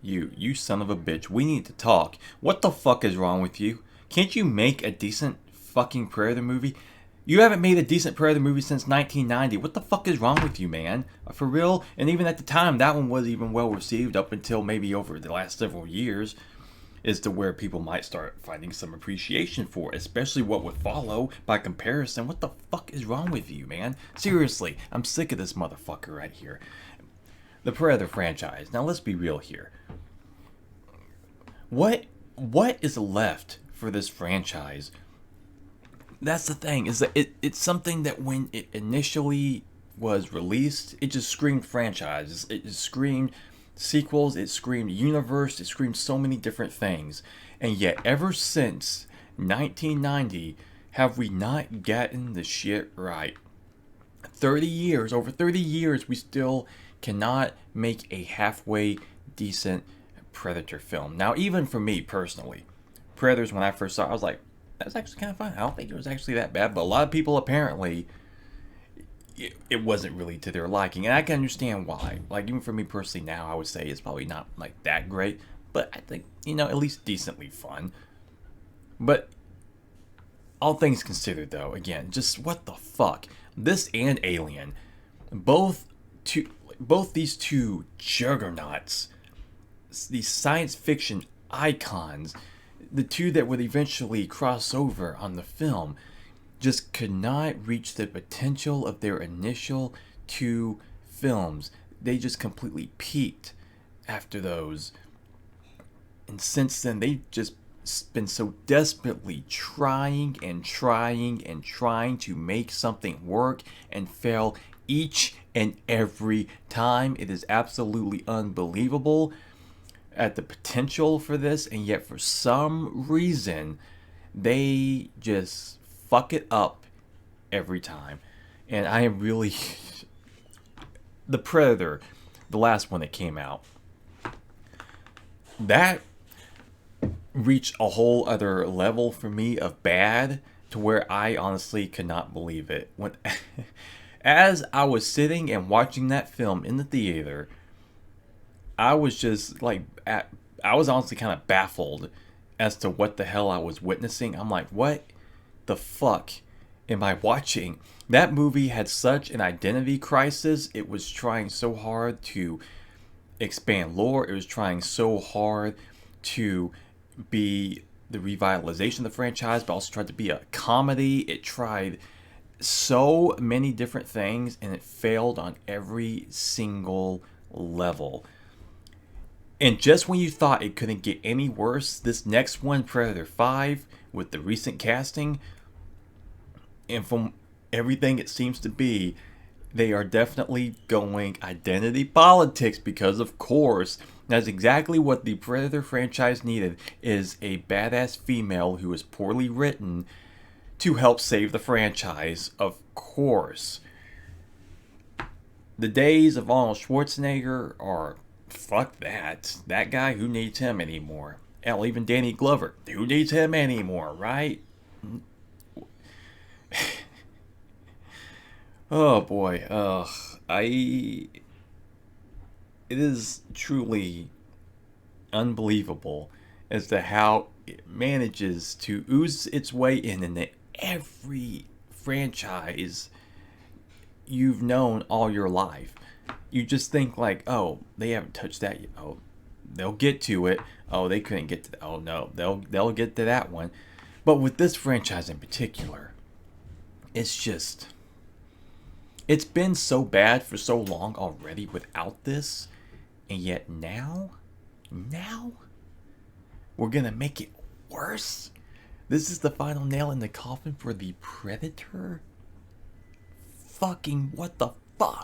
You son of a bitch. We need to talk. What the fuck is wrong with you? Can't you make a decent fucking Predator movie? You haven't made a decent Predator movie since 1990. What the fuck is wrong with you, man? For real? And even at the time, that one was even well received up until maybe over the last several years, is to where people might start finding some appreciation for it, especially what would follow by comparison. What the fuck is wrong with you, man? Seriously, I'm sick of this motherfucker right here. The Predator franchise. Now let's be real here. What is left for this franchise? That's the thing, is that it's something that when it initially was released, it just screamed franchises. It just screamed sequels, it screamed universe, it screamed so many different things. And yet ever since 1990, have we not gotten the shit right? 30 years, over 30 years, we still cannot make a halfway decent Predator film. Now, even for me personally, Predators, when I first saw it, I was like, that's actually kind of fun. I don't think it was actually that bad, but a lot of people apparently, it wasn't really to their liking, and I can understand why. Like, even for me personally now, I would say it's probably not like that great, but I think, at least decently fun. But all things considered, though, again, just what the fuck? This and Alien, both these two juggernauts, these science fiction icons, the two that would eventually cross over on the film, just could not reach the potential of their initial two films. They just completely peaked after those. And since then, they've just been so desperately trying and trying and trying to make something work and fail each and every time. It is absolutely unbelievable at the potential for this, and yet for some reason they just fuck it up every time. And I am really the Predator, the last one that came out, that reached a whole other level for me of bad, to where I honestly could not believe it when as I was sitting and watching that film in the theater. I was just like, I was honestly kind of baffled as to what the hell I was witnessing. I'm like, what the fuck am I watching? That movie had such an identity crisis. It was trying so hard to expand lore. It was trying so hard to be the revitalization of the franchise, but also tried to be a comedy. It tried so many different things, and it failed on every single level. And just when you thought it couldn't get any worse, this next one, Predator 5, with the recent casting, and from everything it seems to be, they are definitely going identity politics, because of course, that's exactly what the Predator franchise needed, is a badass female who is poorly written to help save the franchise, of course. The days of Arnold Schwarzenegger are, fuck that. That guy, who needs him anymore? Hell, even Danny Glover, who needs him anymore, right? Oh boy, it is truly unbelievable as to how it manages to ooze its way into every franchise you've known all your life. You just think like, oh, they haven't touched that yet. Oh, they'll get to it. Oh, they couldn't get to that. Oh no, they'll get to that one. But with this franchise in particular, it's been so bad for so long already without this, and yet now we're gonna make it worse. This is the final nail in the coffin for the Predator. Fucking what the